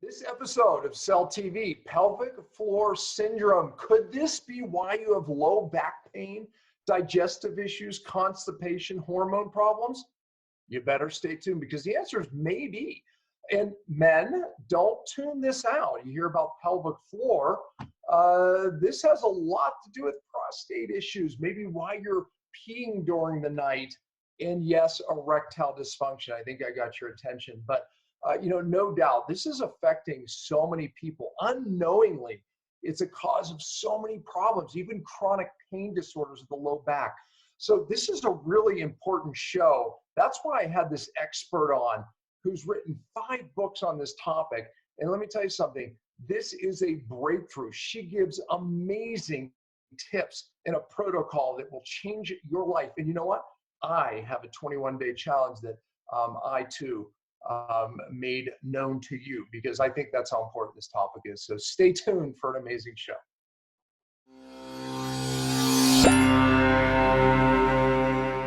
This episode of Cell TV, pelvic floor syndrome. Could this be why you have low back pain, digestive issues, constipation, hormone problems? You better stay tuned because the answer is maybe. And men, don't tune this out. You hear about pelvic floor. This has a lot to do with prostate issues, maybe why you're peeing during the night, and yes, erectile dysfunction. I think I got your attention, but no doubt, this is affecting so many people unknowingly. It's a cause of so many problems, even chronic pain disorders of the low back. So this is a really important show. That's why I had this expert on who's written 5 books on this topic. And let me tell you something, this is a breakthrough. She gives amazing tips and a protocol that will change your life. And you know what? I have a 21-day challenge that I too made known to you because I think that's how important this topic is. So stay tuned for an amazing show.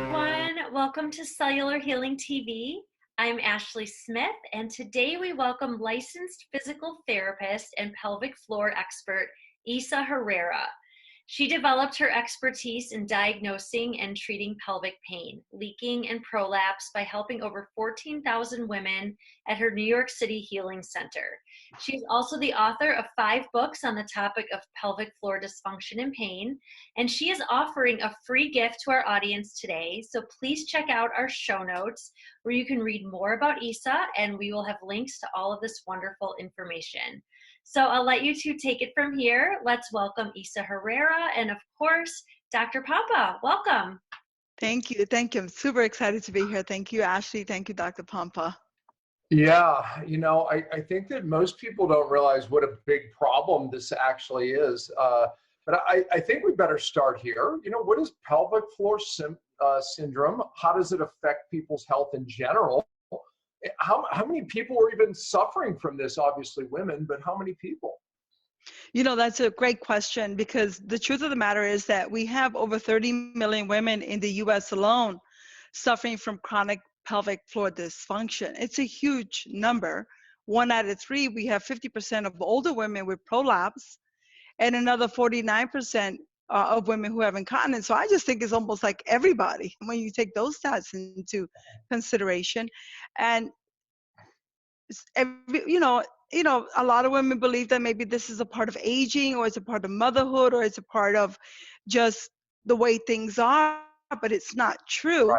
Everyone, welcome to Cellular Healing TV. I'm Ashley Smith, and today we welcome licensed physical therapist and pelvic floor expert Isa Herrera. She developed her expertise in diagnosing and treating pelvic pain, leaking, and prolapse by helping over 14,000 women at her New York City Healing Center. She's also the author of 5 books on the topic of pelvic floor dysfunction and pain, and she is offering a free gift to our audience today. So please check out our show notes where you can read more about Isa, and we will have links to all of this wonderful information. So I'll let you two take it from here. Let's welcome Isa Herrera and, of course, Dr. Pompa. Welcome. Thank you. Thank you. I'm super excited to be here. Thank you, Ashley. Thank you, Dr. Pompa. Yeah, I think that most people don't realize what a big problem this actually is. But I think we better start here. What is pelvic floor syndrome? How does it affect people's health in general? How many people are even suffering from this? Obviously women, but how many people? That's a great question because the truth of the matter is that we have over 30 million women in the U.S. alone suffering from chronic pelvic floor dysfunction. It's a huge number. 1 out of 3, we have 50% of older women with prolapse and another 49% of women who have incontinence. So I just think it's almost like everybody when you take those stats into consideration. And a lot of women believe that maybe this is a part of aging, or it's a part of motherhood, or it's a part of just the way things are, but it's not true,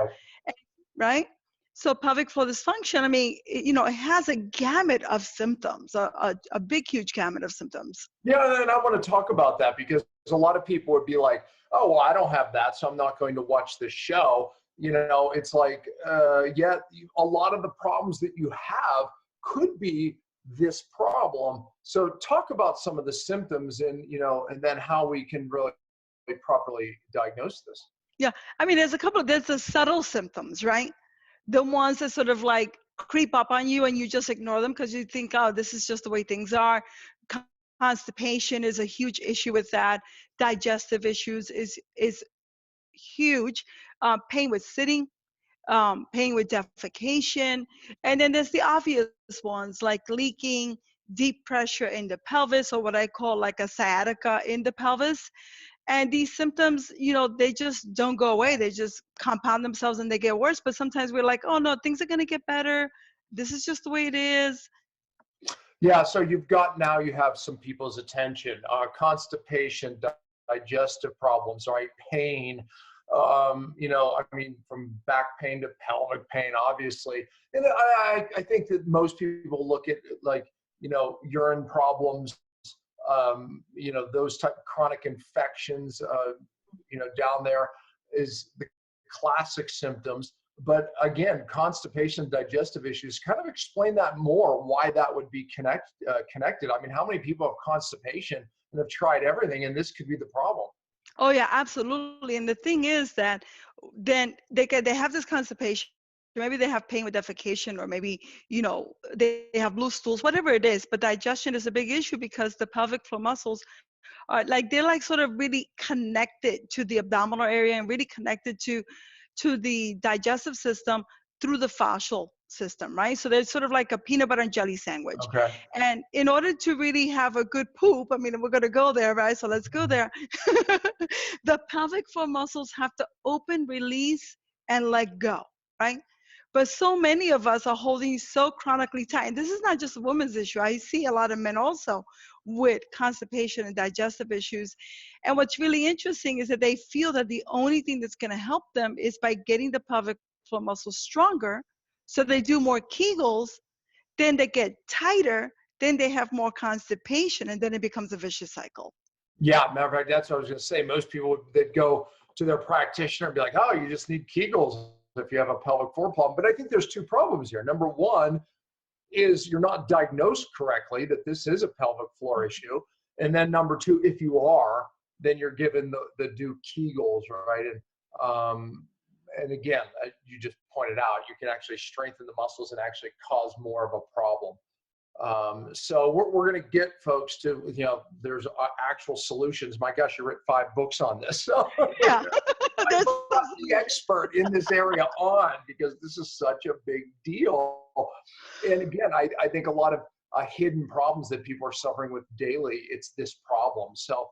right? So pelvic floor dysfunction, it has a gamut of symptoms, a big, huge gamut of symptoms. Yeah, and I want to talk about that because a lot of people would be like, oh, well, I don't have that, so I'm not going to watch this show. It's like, a lot of the problems that you have could be this problem. So talk about some of the symptoms and then how we can really properly diagnose this. Yeah, there's the subtle symptoms, right? The ones that sort of like creep up on you and you just ignore them because you think, oh, this is just the way things are. Constipation is a huge issue with that. Digestive issues is huge. Pain with sitting, pain with defecation. And then there's the obvious ones like leaking, deep pressure in the pelvis, or what I call like a sciatica in the pelvis. And these symptoms, they just don't go away. They just compound themselves and they get worse. But sometimes we're like, oh no, things are going to get better. This is just the way it is. Yeah, so you have some people's attention. Constipation, digestive problems, right? Pain, from back pain to pelvic pain, obviously. And I think that most people look at urine problems, those type of chronic infections, down there is the classic symptoms. But again, constipation, digestive issues, kind of explain that more, why that would be connected. How many people have constipation and have tried everything, and this could be the problem? Oh yeah, absolutely. And the thing is that then they have this constipation. Maybe they have pain with defecation, or maybe, they have loose stools, whatever it is. But digestion is a big issue because the pelvic floor muscles are they're sort of really connected to the abdominal area and really connected to the digestive system through the fascial system, right? So they're sort of like a peanut butter and jelly sandwich. Okay. And in order to really have a good poop, I mean, we're going to go there, right? So let's go there. The pelvic floor muscles have to open, release, and let go, right? But so many of us are holding so chronically tight. And this is not just a woman's issue. I see a lot of men also with constipation and digestive issues. And what's really interesting is that they feel that the only thing that's going to help them is by getting the pelvic floor muscles stronger. So they do more Kegels, then they get tighter, then they have more constipation, and then it becomes a vicious cycle. Yeah, matter of fact, that's what I was going to say. Most people that go to their practitioner and be like, oh, you just need Kegels if you have a pelvic floor problem. But I think there's two problems here. Number one is you're not diagnosed correctly that this is a pelvic floor issue. And then number two, if you are, then you're given the due Kegels, right? And again, you just pointed out, you can actually strengthen the muscles and actually cause more of a problem. So we're going to get folks to, there's actual solutions. My gosh, you wrote 5 books on this. So yeah. I'm the expert in this area on, because this is such a big deal. And again, I think a lot of hidden problems that people are suffering with daily, it's this problem. So,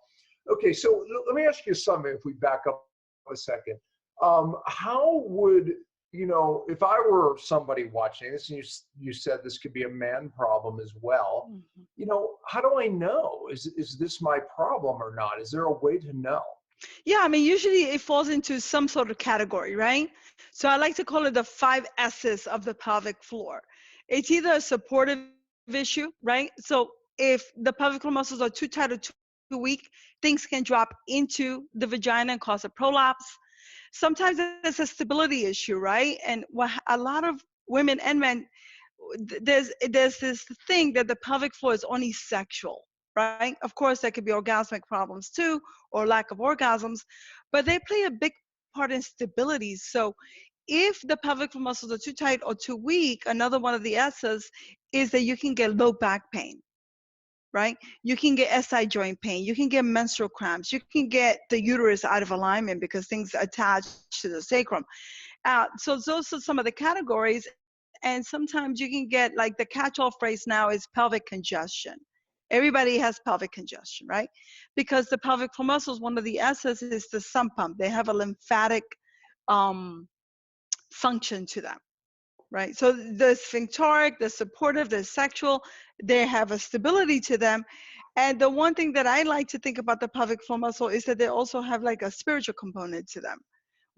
okay, so let me ask you something if we back up a second. How would, if I were somebody watching this, and you said this could be a man problem as well, how do I know? Is this my problem or not? Is there a way to know? Yeah, I mean, usually it falls into some sort of category, right? So I like to call it the 5 S's of the pelvic floor. It's either a supportive issue, right? So if the pelvic floor muscles are too tight or too weak, things can drop into the vagina and cause a prolapse. Sometimes it's a stability issue, right? And a lot of women and men, there's this thing that the pelvic floor is only sexual, right? Of course, there could be orgasmic problems too, or lack of orgasms, but they play a big part in stability. So if the pelvic floor muscles are too tight or too weak, another one of the S's is that you can get low back pain, right? You can get SI joint pain. You can get menstrual cramps. You can get the uterus out of alignment because things attach to the sacrum. So those are some of the categories. And sometimes you can get, like, the catch-all phrase now is pelvic congestion. Everybody has pelvic congestion, right? Because the pelvic floor muscles, one of the S's is the sump pump. They have a lymphatic function to them, right? So the sphincteric, the supportive, the sexual, they have a stability to them. And the one thing that I like to think about the pelvic floor muscle is that they also have like a spiritual component to them.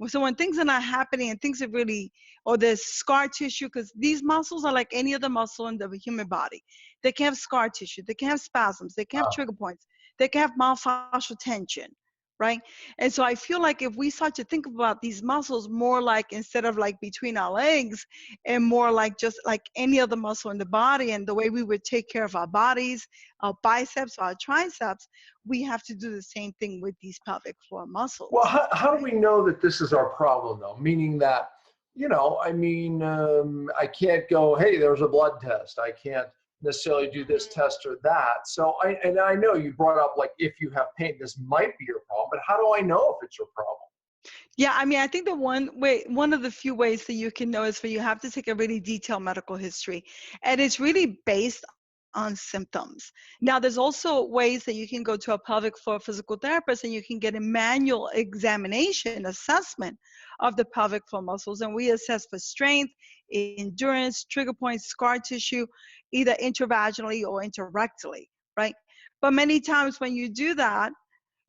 So when things are not happening and things are really, or there's scar tissue, because these muscles are like any other muscle in the human body. They can have scar tissue, they can have spasms, they can have trigger points, they can have myofascial tension, right? And so I feel like if we start to think about these muscles more like, instead of like between our legs, and more like just like any other muscle in the body, and the way we would take care of our bodies, our biceps, our triceps, we have to do the same thing with these pelvic floor muscles. Well, how do we know that this is our problem, though? Meaning that, I can't go, hey, there's a blood test. I can't necessarily do this test or that. So I know you brought up, like, if you have pain, this might be your problem, but how do I know if it's your problem? Yeah, I mean, I think the one of the few ways that you can know is you have to take a really detailed medical history, and it's really based on symptoms. Now, there's also ways that you can go to a pelvic floor physical therapist and you can get a manual examination, assessment of the pelvic floor muscles, and we assess for strength, endurance, trigger points, scar tissue, either intravaginally or interrectally, right? But many times when you do that,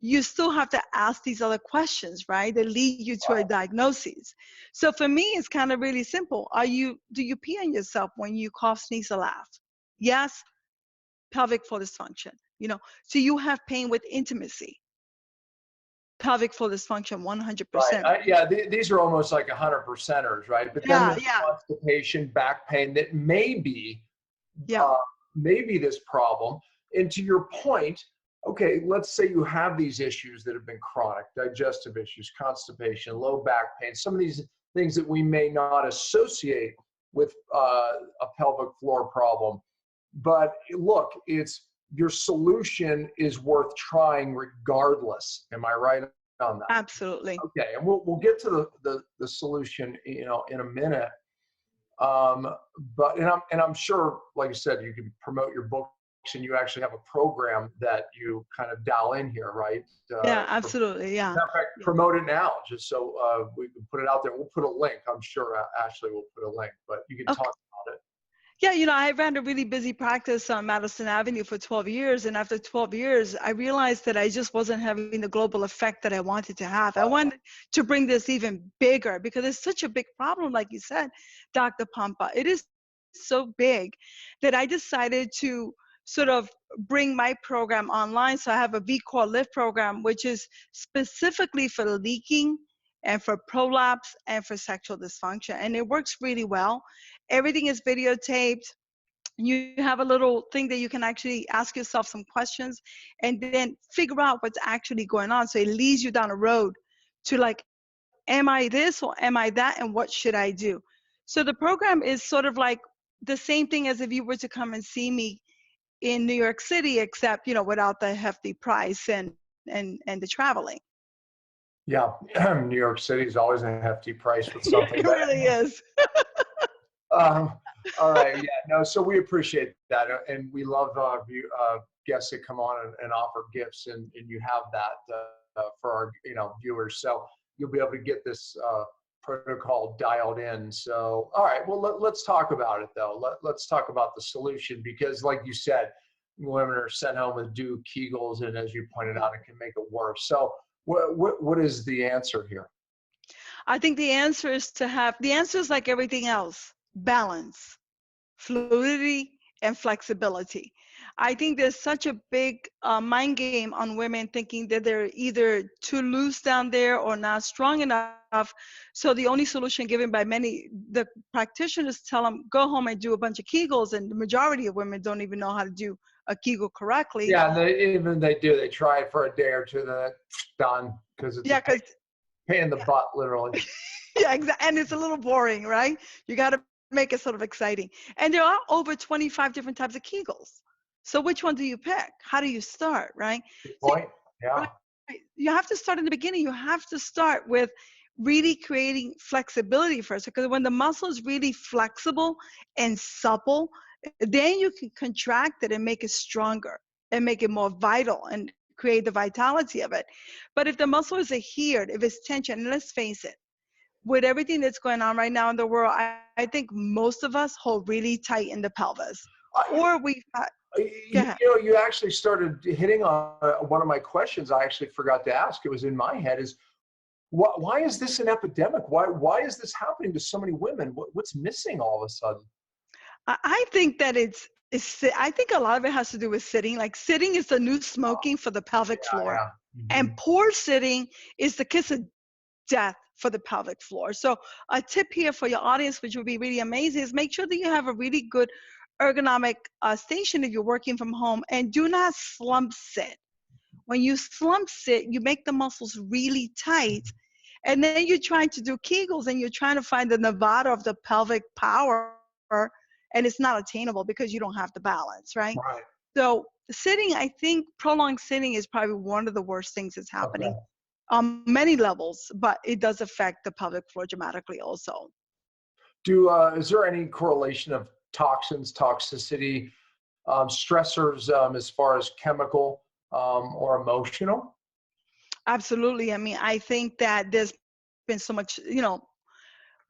you still have to ask these other questions, right? That lead you to a diagnosis. So for me, it's kind of really simple. Do you pee on yourself when you cough, sneeze, or laugh? Yes. Pelvic floor dysfunction. So you have pain with intimacy. Pelvic floor dysfunction, 100%. Right. These are almost like 100%ers, right? But then there's constipation, back pain that may be this problem. And to your point, okay, let's say you have these issues that have been chronic, digestive issues, constipation, low back pain, some of these things that we may not associate with a pelvic floor problem. But look, your solution is worth trying regardless. Am I right on that? Absolutely. Okay, and we'll get to the solution, in a minute. But and I'm sure, like I said, you can promote your books, and you actually have a program that you kind of dial in here, right? Yeah, absolutely. Yeah. In fact, promote it now, just so we can put it out there. We'll put a link. I'm sure Ashley will put a link, but you can talk about it. Yeah, I ran a really busy practice on Madison Avenue for 12 years. And after 12 years, I realized that I just wasn't having the global effect that I wanted to have. I wanted to bring this even bigger because it's such a big problem, like you said, Dr. Pompa. It is so big that I decided to sort of bring my program online. So I have a V-Core Lift program, which is specifically for leaking and for prolapse and for sexual dysfunction. And it works really well. Everything is videotaped. You have a little thing that you can actually ask yourself some questions and then figure out what's actually going on. So it leads you down a road to like, am I this or am I that? And what should I do? So the program is sort of like the same thing as if you were to come and see me in New York City, except, without the hefty price and the traveling. Yeah, New York City is always a hefty price with something. It really is. All right, yeah, no, so we appreciate that, and we love guests that come on and offer gifts, and you have that for our viewers. So you'll be able to get this protocol dialed in. So, all right, well, let's talk about it though. Let's talk about the solution, because like you said, women are sent home with Kegels, and as you pointed out, it can make it worse. So what is the answer here? I think the answer is like everything else: balance, fluidity, and flexibility. I think there's such a big mind game on women thinking that they're either too loose down there or not strong enough. So the only solution given by the practitioners tell them, go home and do a bunch of Kegels, and the majority of women don't even know how to do a Kegel correctly. Yeah, they try it for a day or two, then it's done, because it's a pain in the butt, literally. Yeah, exactly. And it's a little boring, right? You got to make it sort of exciting. And there are over 25 different types of Kegels. So which one do you pick? How do you start, right? Good point. Yeah. Right? You have to start in the beginning. You have to start with really creating flexibility first, because when the muscle is really flexible and supple, then you can contract it and make it stronger and make it more vital and create the vitality of it. But if the muscle is adhered, if it's tension, and let's face it, with everything that's going on right now in the world, I think most of us hold really tight in the pelvis. You actually started hitting on one of my questions I actually forgot to ask. It was in my head, is why is this an epidemic? Why is this happening to so many women? What's missing all of a sudden? I think that I think a lot of it has to do with sitting. Like, sitting is the new smoking for the pelvic floor. Yeah. Mm-hmm. And poor sitting is the kiss of death for the pelvic floor. So a tip here for your audience, which would be really amazing, is make sure that you have a really good ergonomic station if you're working from home, and do not slump sit. When you slump sit, you make the muscles really tight, and then you're trying to do Kegels and you're trying to find the Nevada of the pelvic power, and it's not attainable because you don't have the balance, right? Right. So sitting, I think prolonged sitting is probably one of the worst things that's happening on many levels, but it does affect the pelvic floor dramatically also. Is there any correlation of toxins, toxicity, stressors as far as chemical or emotional? Absolutely. I mean, I think that there's been so much,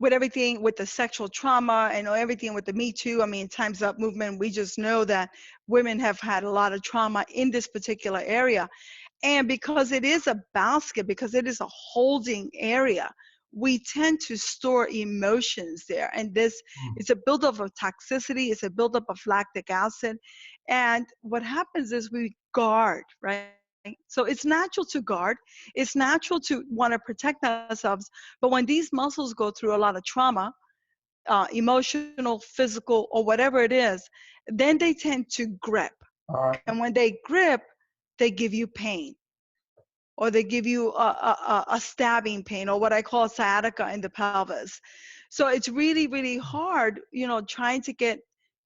with everything with the sexual trauma and everything with the Me Too, I mean, Time's Up movement, we just know that women have had a lot of trauma in this particular area. And because it is a basket, because it is a holding area, we tend to store emotions there. And this is a buildup of toxicity, it's a buildup of lactic acid. And what happens is we guard, right? So it's natural to guard. It's natural to want to protect ourselves. But when these muscles go through a lot of trauma, emotional, physical, or whatever it is, then they tend to grip. And when they grip, they give you pain, or they give you a stabbing pain, or what I call sciatica in the pelvis. So it's really, really hard, trying to get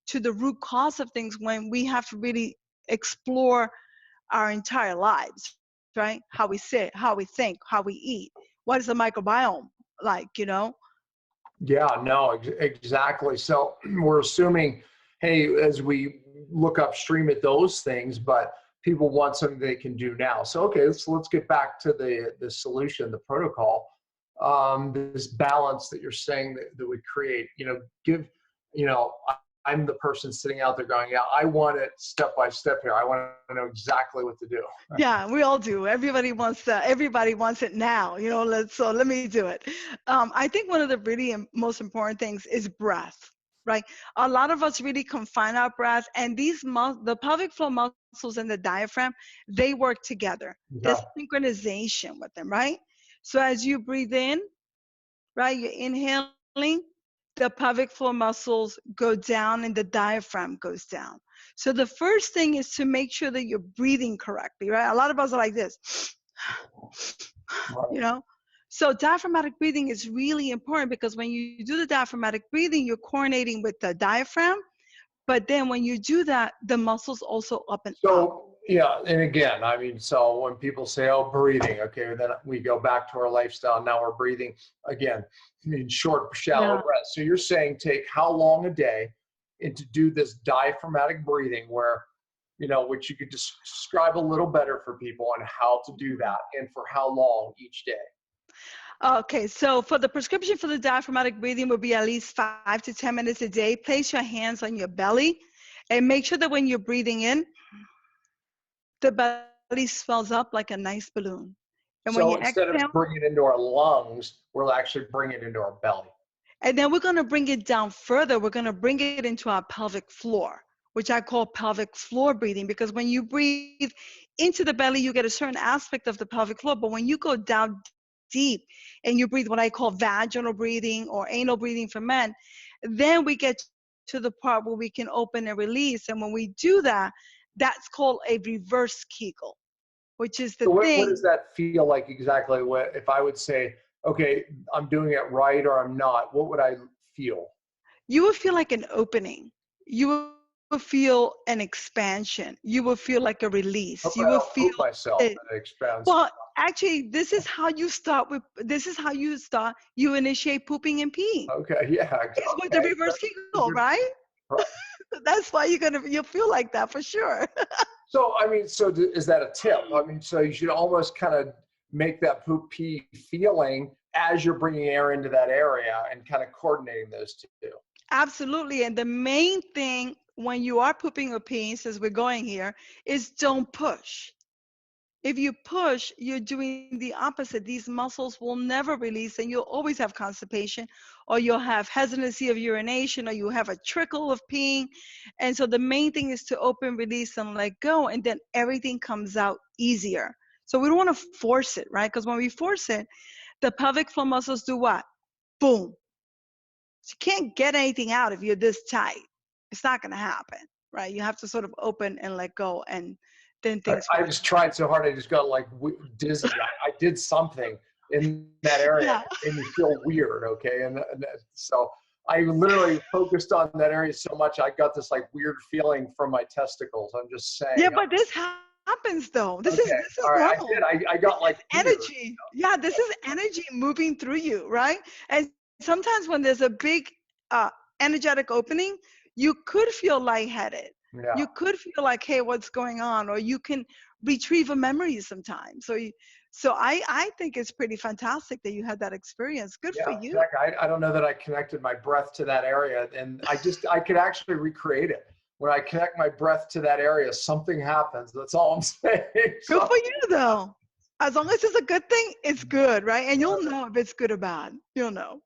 to the root cause of things when we have to really explore our entire lives, right? How we sit, how we think, how we eat. What is the microbiome like, Yeah, no, exactly. So we're assuming, hey, as we look upstream at those things, but people want something they can do now. So, okay, let's get back to the solution, the protocol, this balance that you're saying that we create, give, I'm the person sitting out there going, yeah, I want it step by step here. I want to know exactly what to do. Yeah, we all do. Everybody wants that. Everybody wants it now. So let me do it. I think one of the really most important things is breath, right? A lot of us really confine our breath, and the pelvic floor muscles and the diaphragm, they work together. Yeah. There's synchronization with them, right? So as you breathe in, right, you're inhaling, the pelvic floor muscles go down and the diaphragm goes down. So the first thing is to make sure that you're breathing correctly, right? A lot of us are like this, Right. So diaphragmatic breathing is really important, because when you do the diaphragmatic breathing, you're coordinating with the diaphragm. But then when you do that, the muscles also up and up. So, yeah, and again, I mean, so when people say, oh, breathing, okay, then we go back to our lifestyle. Now we're breathing again, short, shallow breaths. So you're saying take how long a day and to do this diaphragmatic breathing where, which you could just describe a little better for people on how to do that and for how long each day. Okay, so for the prescription for the diaphragmatic breathing would be at least 5 to 10 minutes a day. Place your hands on your belly and make sure that when you're breathing in, the belly swells up like a nice balloon. And when So you instead exhale, of bringing it into our lungs, we'll actually bring it into our belly. and then we're going to bring it down further. We're going to bring it into our pelvic floor, which I call pelvic floor breathing, because when you breathe into the belly, you get a certain aspect of the pelvic floor. But when you go down deep and you breathe what I call vaginal breathing or anal breathing for men, then we get to the part where we can open and release. And when we do that, that's called a reverse Kegel, which is the So what thing. does that feel like exactly? If I would say, okay, I'm doing it right or I'm not, what would I feel? You will feel like an opening. You will feel an expansion. You will feel like a release. Hope You I will don't feel poop myself it. and it expands. Well, actually, this is how you start. You initiate pooping and peeing. Okay, yeah. It's with the reverse Kegel, right? Right. That's why you'll feel like that for sure. So, I mean, is that a tip? I mean, so you should almost kind of make that poop pee feeling as you're bringing air into that area and kind of coordinating those two. Absolutely. And the main thing when you are pooping or peeing, since we're going here, is don't push. If you push, you're doing the opposite. These muscles will never release, and you'll always have constipation, or you'll have hesitancy of urination, or you have a trickle of peeing. And so the main thing is to open, release, and let go, and then everything comes out easier. So we don't want to force it, right? Because when we force it, the pelvic floor muscles do what? Boom. So you can't get anything out if you're this tight. It's not going to happen, right? You have to sort of open and let go, and then things. I just tried so hard. I just got like dizzy. I did something in that area and you feel weird. Okay. And so I literally focused on that area so much. I got this like weird feeling from my testicles. I'm just saying. Yeah, but this happens though. This is all right, normal. I did. I got like energy. Yeah, this is energy moving through you, right? And sometimes when there's a big energetic opening, you could feel lightheaded. Yeah. You could feel like, hey, what's going on? Or you can retrieve a memory sometimes. So I think it's pretty fantastic that you had that experience. Good for you. Jack, I don't know that I connected my breath to that area, and I could actually recreate it. When I connect my breath to that area, something happens. That's all I'm saying. Good for you, though. As long as it's a good thing, it's good, right? And you'll know if it's good or bad. You'll know.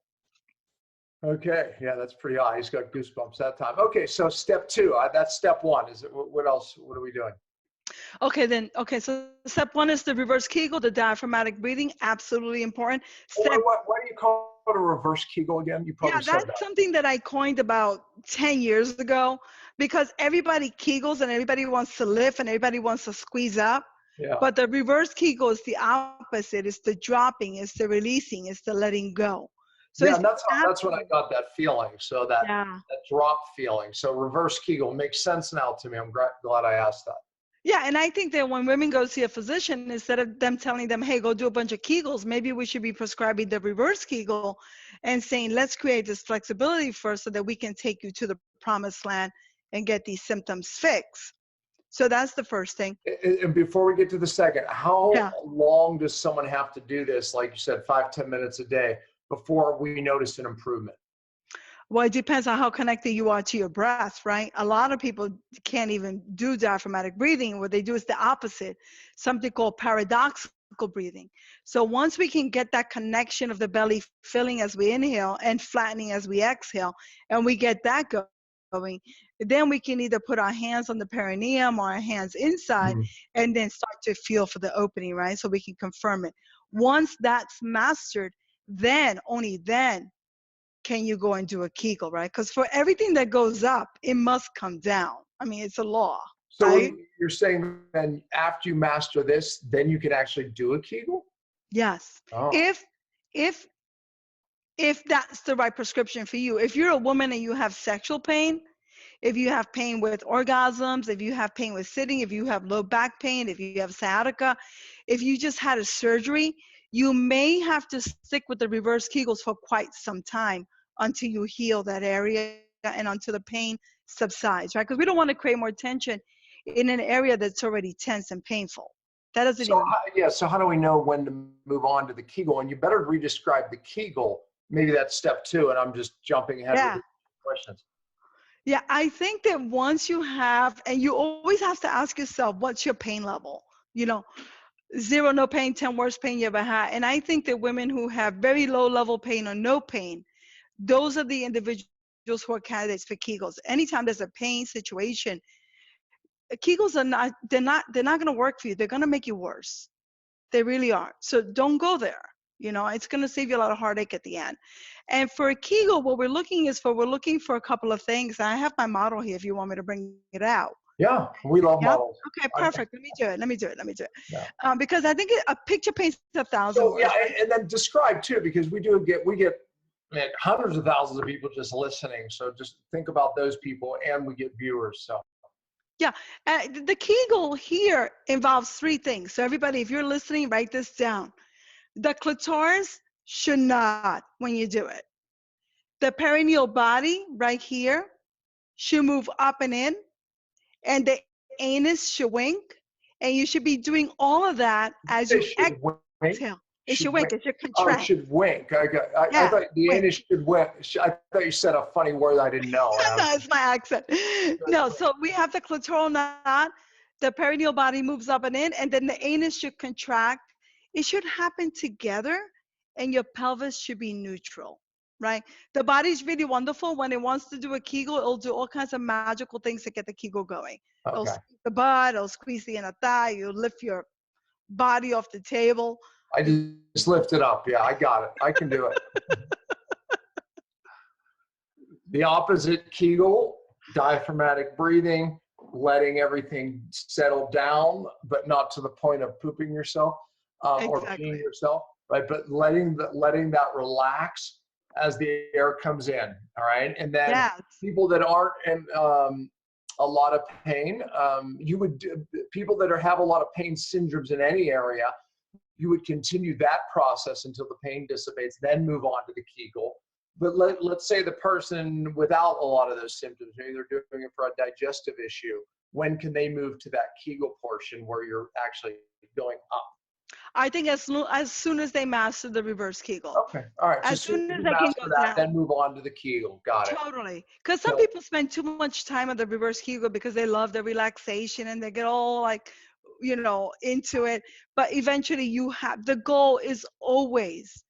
Okay, yeah, that's pretty odd. I just got goosebumps that time. Okay, so step 2, that's step 1. Is it what else? What are we doing? Okay, so step 1 is the reverse Kegel, the diaphragmatic breathing, absolutely important. Why do you call it a reverse Kegel again? You probably said that. That's something that I coined about 10 years ago, because everybody Kegels and everybody wants to lift and everybody wants to squeeze up. Yeah. But the reverse Kegel is the opposite. It's the dropping, it's the releasing, it's the letting go. So yeah, and that's when I got that feeling. So that drop feeling. So reverse Kegel makes sense now to me. I'm glad I asked that. Yeah, and I think that when women go see a physician, instead of them telling them, hey, go do a bunch of Kegels, maybe we should be prescribing the reverse Kegel and saying, let's create this flexibility first so that we can take you to the promised land and get these symptoms fixed. So that's the first thing. And before we get to the second, how Yeah. long does someone have to do this? Like you said, 5-10 minutes a day before we notice an improvement? Well, it depends on how connected you are to your breath, right? A lot of people can't even do diaphragmatic breathing. What they do is the opposite, something called paradoxical breathing. So once we can get that connection of the belly filling as we inhale and flattening as we exhale, and we get that going, then we can either put our hands on the perineum or our hands inside and then start to feel for the opening, right? So we can confirm it. Once that's mastered, then, only then, can you go and do a Kegel, right? Because for everything that goes up, it must come down. I mean, it's a law, So right? you're saying then after you master this, then you can actually do a Kegel? Yes. Oh. If that's the right prescription for you. If you're a woman and you have sexual pain, if you have pain with orgasms, if you have pain with sitting, if you have low back pain, if you have sciatica, if you just had a surgery, you may have to stick with the reverse Kegels for quite some time until you heal that area and until the pain subsides, right? Because we don't want to create more tension in an area that's already tense and painful. That doesn't even. So how do we know when to move on to the Kegel? And you better re-describe the Kegel. Maybe that's step 2, and I'm just jumping ahead with the questions. Yeah, I think that once you have, and you always have to ask yourself, what's your pain level? 0, no pain, 10, worst pain you ever had. And I think that women who have very low level pain or no pain, those are the individuals who are candidates for Kegels. Anytime there's a pain situation, Kegels are not, they're not going to work for you. They're going to make you worse. They really are. So don't go there. It's going to save you a lot of heartache at the end. And for a Kegel, what we're looking for a couple of things. I have my model here if you want me to bring it out. Yeah, we love models. Okay, perfect. Let me do it. Yeah. Because I think a picture paints 1,000 So, words. yeah, and then describe too, because we get man, hundreds of thousands of people just listening. So just think about those people, and we get viewers. So. Yeah, the Kegel here involves 3 things. So everybody, if you're listening, write this down. The clitoris should not when you do it. The perineal body right here should move up and in, and the anus should wink, and you should be doing all of that as you exhale. It should wink. It should contract. Oh, it should wink. I thought the anus should wink. I thought you said a funny word I didn't know. No, it's my accent. No, so we have the clitoral knot. The perineal body moves up and in, and then the anus should contract. It should happen together, and your pelvis should be neutral, right? The body's really wonderful. When it wants to do a Kegel, it'll do all kinds of magical things to get the Kegel going. Okay. It'll squeeze the butt, it'll squeeze the inner thigh, you'll lift your body off the table. I just lift it up. Yeah, I got it. I can do it. The opposite Kegel, diaphragmatic breathing, letting everything settle down, but not to the point of pooping yourself or peeing yourself, right? But letting that relax as the air comes in, all right? And then people that aren't in a lot of pain, people that have a lot of pain syndromes in any area, you would continue that process until the pain dissipates, then move on to the Kegel. But let's say the person without a lot of those symptoms, maybe they're doing it for a digestive issue. When can they move to that Kegel portion where you're actually going up? I think as soon as they master the reverse Kegel. Okay, all right. As soon as they can go down. Then move on to the Kegel. Got it. Totally. Because some people spend too much time on the reverse Kegel because they love the relaxation and they get all into it. But eventually the goal is always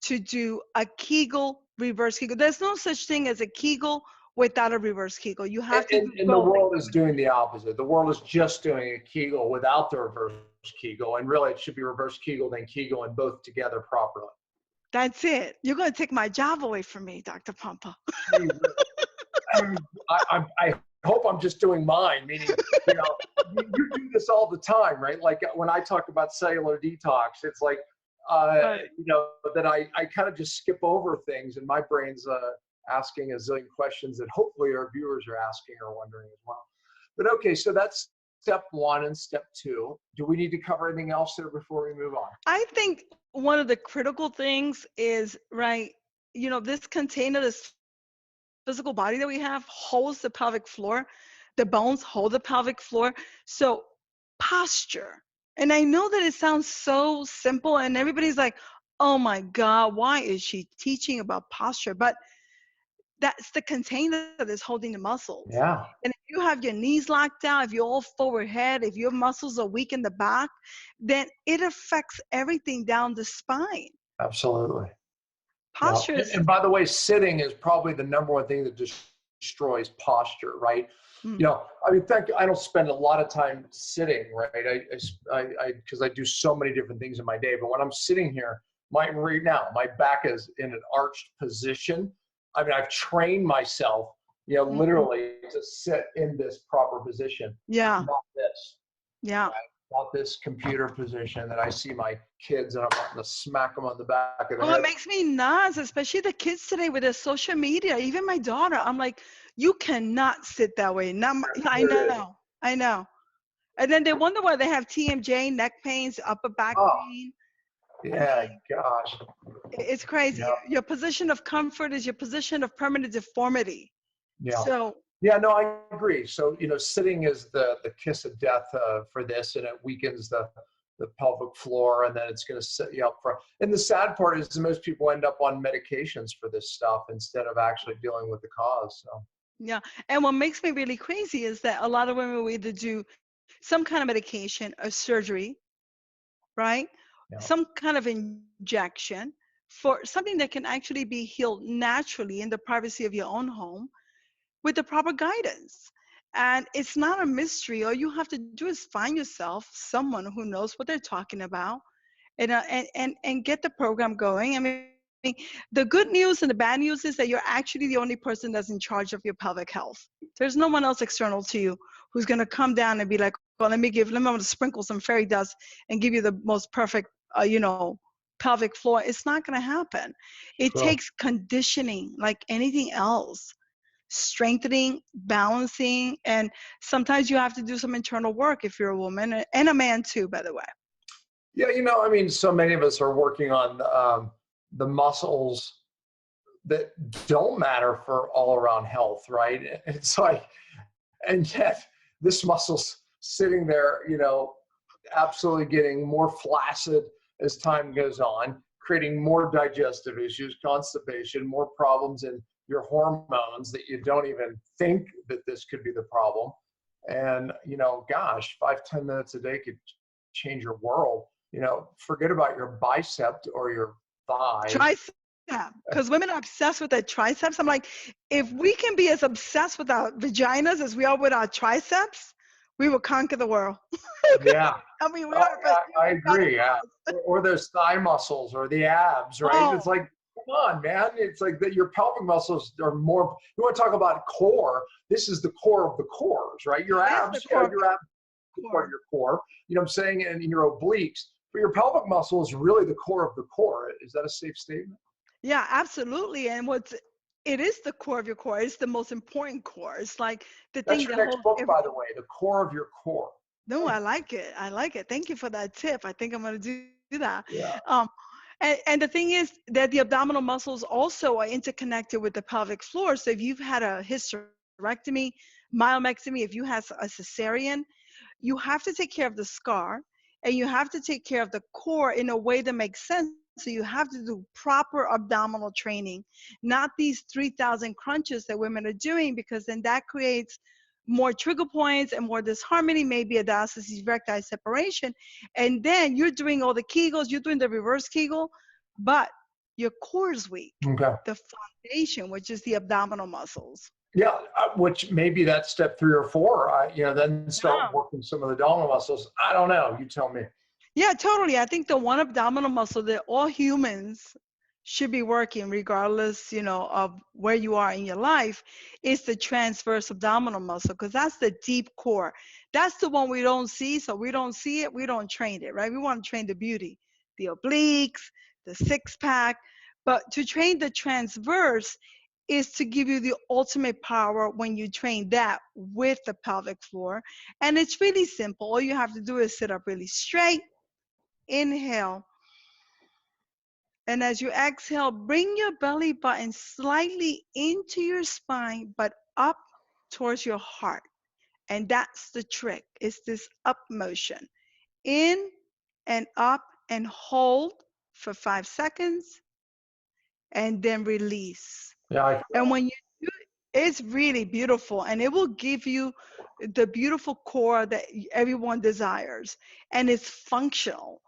to do a Kegel, reverse Kegel. There's no such thing as a Kegel without a reverse Kegel. You have to do and the world is doing the opposite. The world is just doing a Kegel without the reverse Kegel. And really it should be reverse Kegel, then Kegel, and both together properly. That's it. You're going to take my job away from me, Dr. Pompa. I hope I'm just doing mine, meaning, you do this all the time, right? Like when I talk about cellular detox, it's like, that I kind of just skip over things and my brain's asking a zillion questions that hopefully our viewers are asking or wondering as well. But okay, so that's step 1 and step 2. Do we need to cover anything else there before we move on? I think one of the critical things is, right, this container, this physical body that we have holds the pelvic floor. The bones hold the pelvic floor. So posture. And I know that it sounds so simple and everybody's like, oh my God, why is she teaching about posture? But that's the container that's holding the muscles. Yeah. And if you have your knees locked down, if you're all forward head, if your muscles are weak in the back, then it affects everything down the spine. Absolutely. Posture Yeah. is, And by the way, sitting is probably the number one thing that destroys posture, right? I mean, I don't spend a lot of time sitting, right? Because I do so many different things in my day. But when I'm sitting here, right now, my back is in an arched position. I mean, I've trained myself, literally to sit in this proper position. Yeah. Not this. Yeah. Right? Not this computer position that I see my kids and I'm wanting to smack them on the back of the head. It makes me nuts, especially the kids today with their social media. Even my daughter, I'm like, you cannot sit that way. I know. And then they wonder why they have TMJ, neck pains, upper back pain. Yeah, gosh. It's crazy. Yeah. Your position of comfort is your position of permanent deformity. Yeah. So. Yeah, no, I agree. So, sitting is the kiss of death for this, and it weakens the pelvic floor, and then it's going to set you up for. And the sad part is most people end up on medications for this stuff instead of actually dealing with the cause. So. Yeah, and what makes me really crazy is that a lot of women will either do some kind of medication or surgery, right? Yeah. Some kind of injection for something that can actually be healed naturally in the privacy of your own home with the proper guidance. And it's not a mystery. All you have to do is find yourself someone who knows what they're talking about and get the program going. I mean, the good news and the bad news is that you're actually the only person that's in charge of your pelvic health. There's no one else external to you who's going to come down and be like, well, let me sprinkle some fairy dust and give you the most perfect, pelvic floor. It's not going to happen. It takes conditioning like anything else. Strengthening, balancing, and sometimes you have to do some internal work if you're a woman and a man too, by the way. Yeah, I mean, so many of us are working on the muscles that don't matter for all around health, right? It's like, and yet this muscle's sitting there, absolutely getting more flaccid as time goes on, creating more digestive issues, constipation, more problems in your hormones that you don't even think that this could be the problem. And, gosh, 5-10 minutes a day could change your world. Forget about your bicep or your thigh. Tricep, because women are obsessed with their triceps. I'm like, if we can be as obsessed with our vaginas as we are with our triceps, we will conquer the world. Yeah. I mean, I agree. Yeah. Or those thigh muscles or the abs, right? Oh. It's like, come on, man. It's like that your pelvic muscles are more, you want to talk about core, this is the core of the cores, right? Your abs, your abs are part of your core, you know what I'm saying? And your obliques, but your pelvic muscle is really the core of the core. Is that a safe statement? Yeah, absolutely. And it is the core of your core. It's the most important core. It's like the That's thing your next book, by the way, The Core of Your Core. No, I like it. I like it. Thank you for that tip. I think I'm going to do that. Yeah. And the thing is that the abdominal muscles also are interconnected with the pelvic floor. So if you've had a hysterectomy, myomectomy, if you have a cesarean, you have to take care of the scar and you have to take care of the core in a way that makes sense. So you have to do proper abdominal training, not these 3,000 crunches that women are doing, because then that creates more trigger points and more disharmony, maybe a diastasis erectile separation. And then you're doing all the Kegels, you're doing the reverse Kegel, but your core is weak. Okay. The foundation, which is the abdominal muscles. Yeah, which maybe that's step 3 or 4, then start working some of the abdominal muscles. I don't know. You tell me. Yeah, totally. I think the one abdominal muscle that all humans should be working regardless, of where you are in your life is the transverse abdominal muscle, because that's the deep core. That's the one we don't see. So we don't see it. We don't train it, right? We want to train the beauty, the obliques, the 6-pack. But to train the transverse, is to give you the ultimate power when you train that with the pelvic floor. And it's really simple. All you have to do is sit up really straight, inhale. And as you exhale, bring your belly button slightly into your spine, but up towards your heart. And that's the trick. It's this up motion. In and up and hold for 5 seconds and then release. Yeah. And when you do it, it's really beautiful, and it will give you the beautiful core that everyone desires, and it's functional.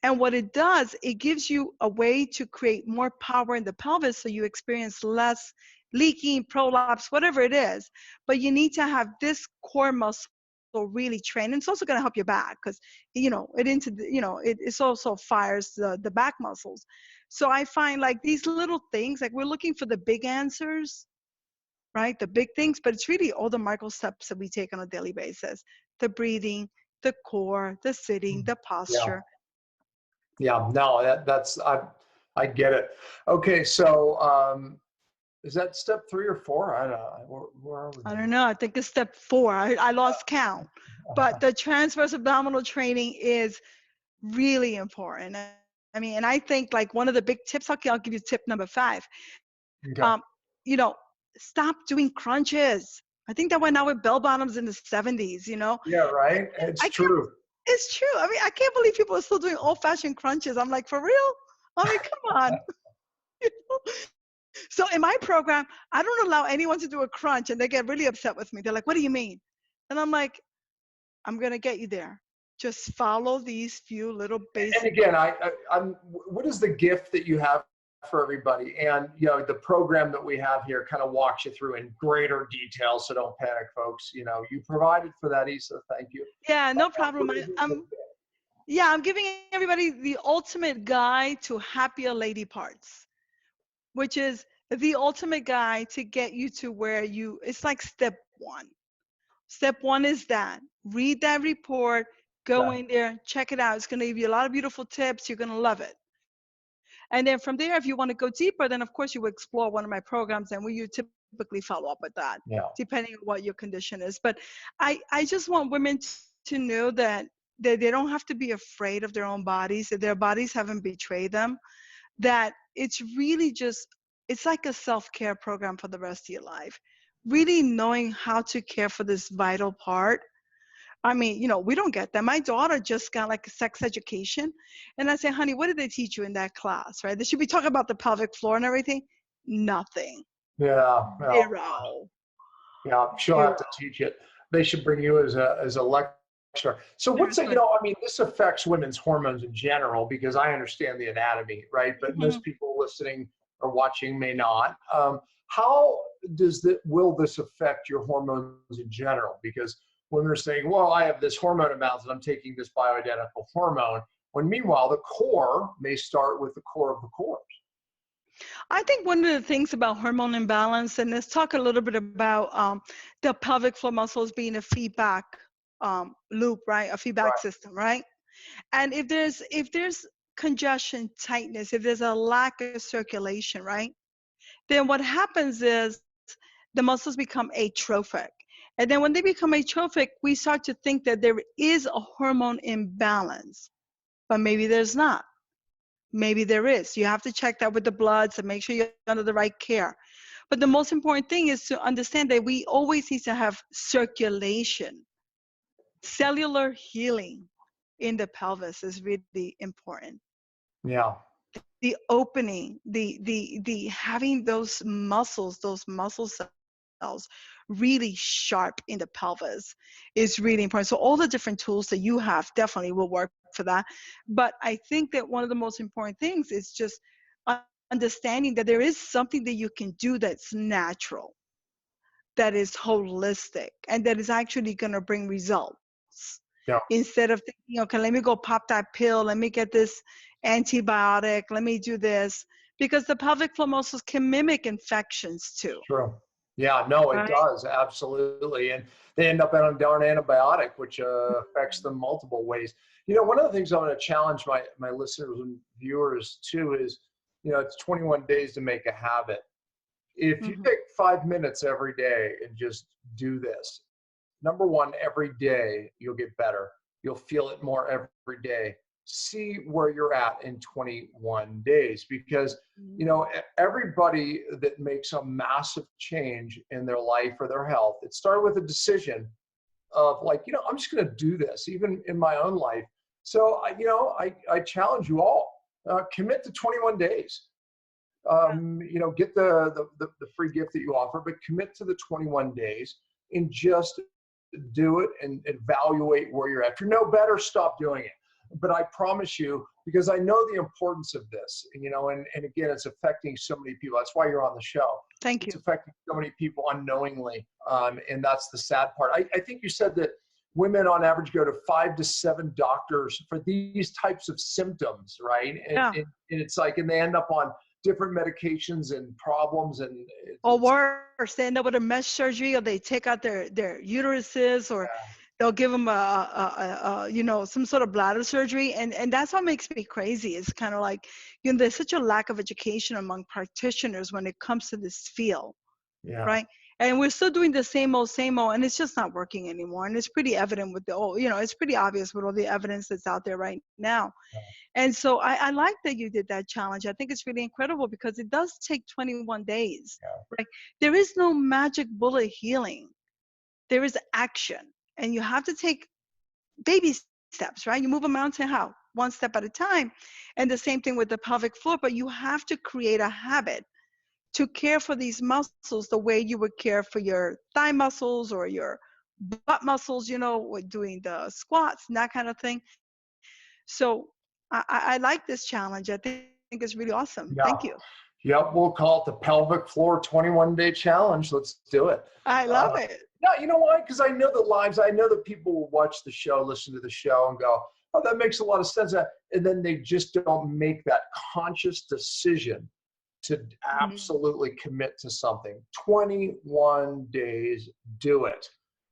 And what it does, it gives you a way to create more power in the pelvis so you experience less leaking, prolapse, whatever it is. But you need to have this core muscle really trained. And it's also going to help your back because, it also fires the back muscles. So I find like these little things, like we're looking for the big answers, right? The big things, but it's really all the micro steps that we take on a daily basis. The breathing, the core, the sitting, the posture. Yeah, no, I get it. Okay, so is that step 3 or 4? I don't know. Where are we? I don't know. I think it's step 4. I lost count. But the transverse abdominal training is really important. I mean, and I think like one of the big tips, I'll give you tip number 5. Okay. Stop doing crunches. I think that went out with bell bottoms in the 70s, Yeah, right. It's true. It's true. I mean, I can't believe people are still doing old-fashioned crunches. I'm like, for real? I mean, come on. So in my program, I don't allow anyone to do a crunch, and they get really upset with me. They're like, what do you mean? And I'm like, I'm going to get you there. Just follow these few little basic. And again, I'm what is the gift that you have for everybody? And, the program that we have here kind of walks you through in greater detail. So don't panic, folks. You provided for that, Isa. Thank you. Yeah, no problem. I'm giving everybody the ultimate guide to happier lady parts, which is the ultimate guide to get you to where it's like step 1. Step 1 is that. Read that report, go in there, check it out. It's going to give you a lot of beautiful tips. You're going to love it. And then from there, if you want to go deeper, then of course you will explore one of my programs, and you typically follow up with that, depending on what your condition is. But I just want women to know that they don't have to be afraid of their own bodies, that their bodies haven't betrayed them, that it's really it's like a self-care program for the rest of your life. Really knowing how to care for this vital part. I mean, we don't get that. My daughter just got like a sex education. And I say, honey, what did they teach you in that class, right? They should be talking about the pelvic floor and everything. Nothing. Yeah. Zero. Yeah, she'll have to teach it. They should bring you as a lecturer. So this affects women's hormones in general, because I understand the anatomy, right? But most people listening or watching may not. How will this affect your hormones in general? Because women are saying, well, I have this hormone imbalance and I'm taking this bioidentical hormone, when meanwhile the core may start with the core of the cores. I think one of the things about hormone imbalance, and let's talk a little bit about the pelvic floor muscles being a feedback loop, right? A feedback system, right? And if there's congestion, tightness, if there's a lack of circulation, right? Then what happens is the muscles become atrophic. And then when they become atrophic, we start to think that there is a hormone imbalance, but maybe there's not. Maybe there is. You have to check that with the bloods and make sure you're under the right care. But the most important thing is to understand that we always need to have circulation. Cellular healing in the pelvis is really important. Yeah. The opening, the having those muscle cells really sharp in the pelvis is really important. So all the different tools that you have definitely will work for that. But I think that one of the most important things is just understanding that there is something that you can do that's natural, that is holistic, and that is actually going to bring results. Yeah. Instead of thinking, okay, let me go pop that pill, let me get this antibiotic, let me do this, because the pelvic floor muscles can mimic infections too. True. Yeah, no, it does, absolutely. And they end up on a darn antibiotic, which affects them multiple ways. One of the things I'm going to challenge my listeners and viewers too is, it's 21 days to make a habit. If you take 5 minutes every day and just do this, number one, every day you'll get better. You'll feel it more every day. See where you're at in 21 days, because everybody that makes a massive change in their life or their health, it started with a decision of like, I'm just going to do this, even in my own life. So I challenge you all, commit to 21 days. Get the free gift that you offer, but commit to the 21 days and just do it and evaluate where you're at. If you're no better, stop doing it. But I promise you, because I know the importance of this, and again, it's affecting so many people. That's why you're on the show. Thank you. It's affecting so many people unknowingly. And that's the sad part. I think you said that women on average go to 5 to 7 doctors for these types of symptoms, right? And it's like, and they end up on different medications and problems, and or worse, they end up with a mesh surgery, or they take out their uteruses, or they'll give them some sort of bladder surgery, and that's what makes me crazy. It's kind of like there's such a lack of education among practitioners when it comes to this field, right? And we're still doing the same old, and it's just not working anymore. And it's pretty evident with it's pretty obvious with all the evidence that's out there right now. And so I like that you did that challenge. I think it's really incredible because it does take 21 days, right? There is no magic bullet healing. There is action, and you have to take baby steps, right? You move a mountain how? One step at a time. And the same thing with the pelvic floor, but you have to create a habit to care for these muscles the way you would care for your thigh muscles or your butt muscles, with doing the squats and that kind of thing. So I like this challenge. I think it's really awesome. Thank you. Yep, we'll call it the Pelvic Floor 21-Day Challenge. Let's do it. I love it. No, you know why? Because I know that people will watch the show, listen to the show, and go, oh, that makes a lot of sense. And then they just don't make that conscious decision to absolutely commit to something. 21 days, do it.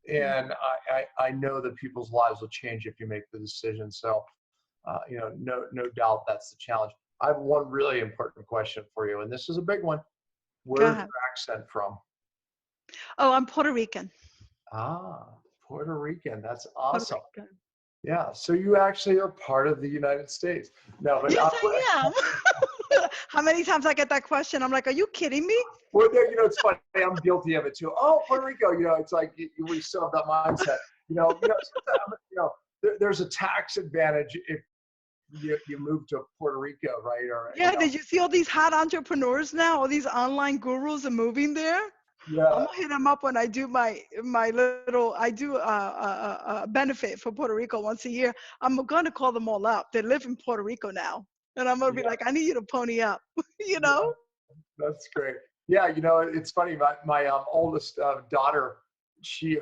And I know that people's lives will change if you make the decision. So, no doubt that's the challenge. I have one really important question for you, and this is a big one. Where's your accent from? Oh, I'm Puerto Rican. Ah, Puerto Rican. That's awesome. Yeah, so you actually are part of the United States. No, but yes, I am. How many times I get that question? I'm like, are you kidding me? Well, it's funny. I'm guilty of it too. Oh, Puerto Rico. It's like we still have that mindset. There's a tax advantage if you move to Puerto Rico, right? Did you see all these hot entrepreneurs now? All these online gurus are moving there. Yeah. I'm gonna hit them up when I do my little. I do a benefit for Puerto Rico once a year. I'm gonna call them all up. They live in Puerto Rico now, and I'm gonna be like, I need you to pony up. That's great. Yeah, it's funny. My oldest daughter,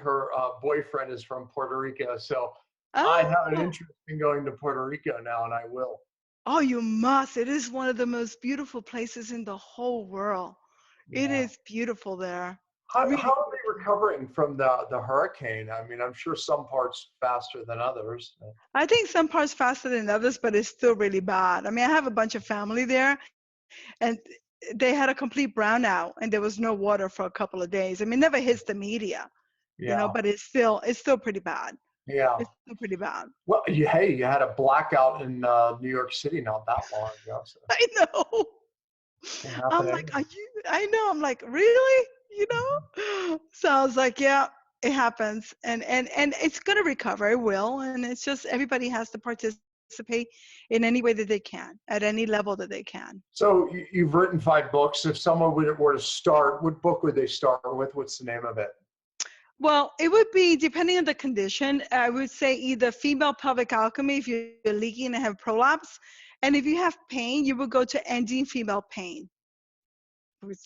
her boyfriend is from Puerto Rico, so I have an interest in going to Puerto Rico now, and I will. Oh, you must. It is one of the most beautiful places in the whole world. It is beautiful there. How are they recovering from the hurricane? I mean, I'm sure some parts faster than others. I think some parts faster than others, but it's still really bad. I mean, I have a bunch of family there, and they had a complete brownout, and there was no water for a couple of days. I mean, it never hits the media, but it's still pretty bad. Yeah, it's still pretty bad. Well, you had a blackout in New York City not that long ago. So. I know. I'm like, I know. I'm like, really? So I was like, yeah, it happens, and it's gonna recover. It will, and it's just everybody has to participate in any way that they can, at any level that they can. So you've written 5 books. If someone were to start, what book would they start with? What's the name of it? Well, it would be, depending on the condition, I would say either Female Pelvic Alchemy if you're leaking and have prolapse. And if you have pain, you would go to Ending Female Pain, which,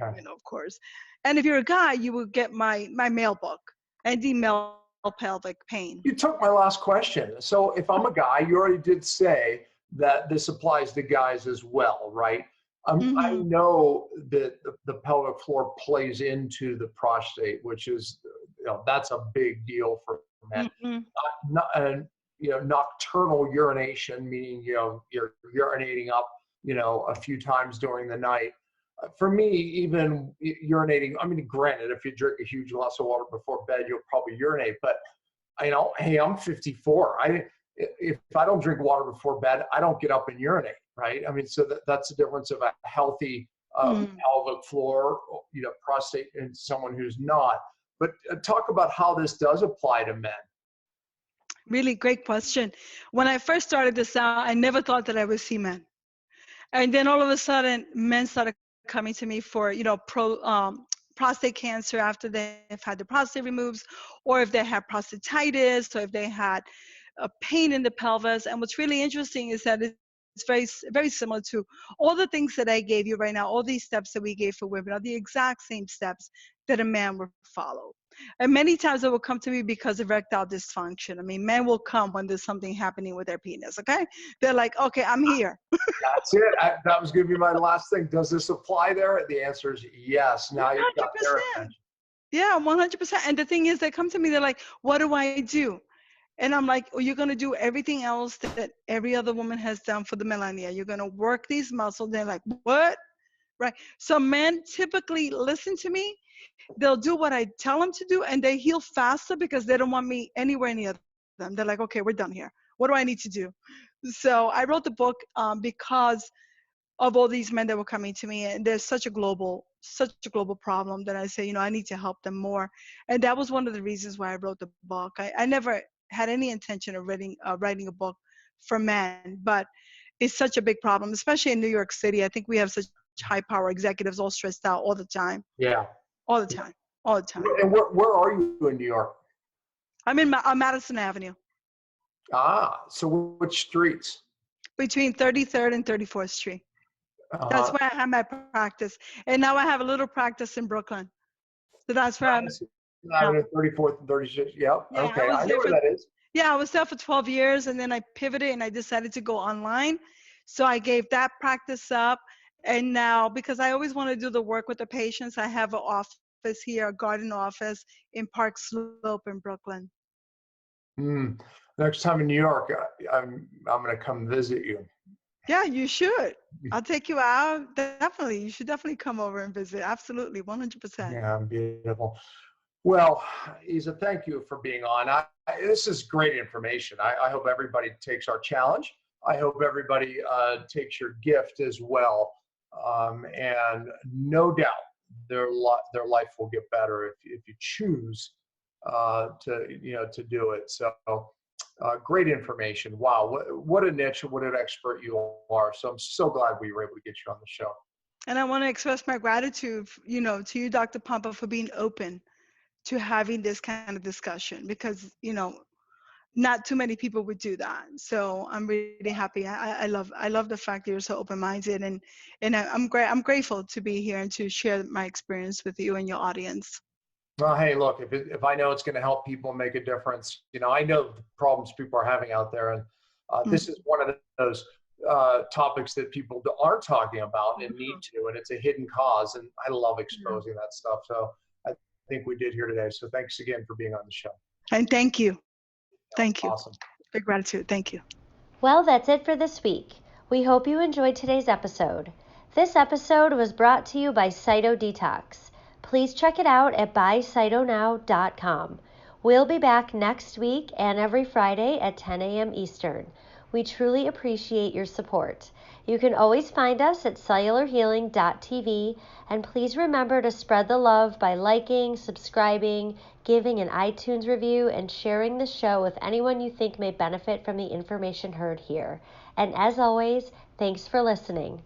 of course. And if you're a guy, you would get my male book, Ending Male Pelvic Pain. You took my last question. So if I'm a guy, you already did say that this applies to guys as well, right? I know that the pelvic floor plays into the prostate, which is, that's a big deal for men. Nocturnal urination, meaning, you're urinating up, a few times during the night. For me, even urinating, I mean, granted, if you drink a huge glass of water before bed, you'll probably urinate. But hey, I'm 54. If I don't drink water before bed, I don't get up and urinate, right? I mean, so that's the difference of a healthy pelvic floor, prostate, and someone who's not. But talk about how this does apply to men. Really great question. When I first started this out, I never thought that I would see men. And then all of a sudden, men started coming to me for, prostate cancer after they've had the prostate removed, or if they had prostatitis, or if they had a pain in the pelvis. And what's really interesting is that it's very, very similar to all the things that I gave you right now. All these steps that we gave for women are the exact same steps that a man would follow. And many times they will come to me because of erectile dysfunction. I mean, men will come when there's something happening with their penis, okay? They're like, okay, I'm here. That's it. That was going to be my last thing. Does this apply there? The answer is yes. Now you've got their attention. Yeah, 100%. And the thing is, they come to me, they're like, what do I do? And I'm like, well, you're going to do everything else that every other woman has done for the millennia. You're going to work these muscles. They're like, what? Right. So men typically listen to me. They'll do what I tell them to do, and they heal faster because they don't want me anywhere near them. They're like, okay, we're done here. What do I need to do? So I wrote the book because of all these men that were coming to me, and there's such a global problem that I say, I need to help them more. And that was one of the reasons why I wrote the book. I never had any intention of writing a book for men, but it's such a big problem, especially in New York City. I think we have such high power executives all stressed out all the time. Yeah. All the time. And where are you in New York? I'm in Madison Avenue. So which streets? Between 33rd and 34th Street. That's where I have my practice. And now I have a little practice in Brooklyn. So that's where I'm. 34th and 36th. Yep. Yeah, okay. I know where that is. Yeah, I was there for 12 years, and then I pivoted and I decided to go online. So I gave that practice up. And now, because I always want to do the work with the patients, I have an office here, a garden office in Park Slope in Brooklyn. Next time in New York, I'm going to come visit you. Yeah, you should. I'll take you out. Definitely. You should definitely come over and visit. Absolutely. 100%. Yeah, beautiful. Well, Isa, thank you for being on. This is great information. I hope everybody takes our challenge. I hope everybody takes your gift as well. And no doubt their life will get better if you choose to do it. So great information. Wow, what a niche, what an expert you are. So I'm so glad we were able to get you on the show. And I want to express my gratitude, to you, Dr. Pompa, for being open to having this kind of discussion, because not too many people would do that. So I'm really happy. I love the fact that you're so open-minded, and I'm grateful to be here and to share my experience with you and your audience. Well, hey, look, if I know it's going to help people make a difference, I know the problems people are having out there, and this is one of those topics that people aren't talking about and need to, and it's a hidden cause, and I love exposing that stuff. So I think we did here today. So thanks again for being on the show. And thank you. Thank you. Awesome. Big gratitude. Thank you. Well, that's it for this week. We hope you enjoyed today's episode. This episode was brought to you by CytoDetox. Please check it out at buycytonow.com. We'll be back next week and every Friday at 10 a.m. Eastern. We truly appreciate your support. You can always find us at cellularhealing.tv, and please remember to spread the love by liking, subscribing, giving an iTunes review, and sharing the show with anyone you think may benefit from the information heard here. And as always, thanks for listening.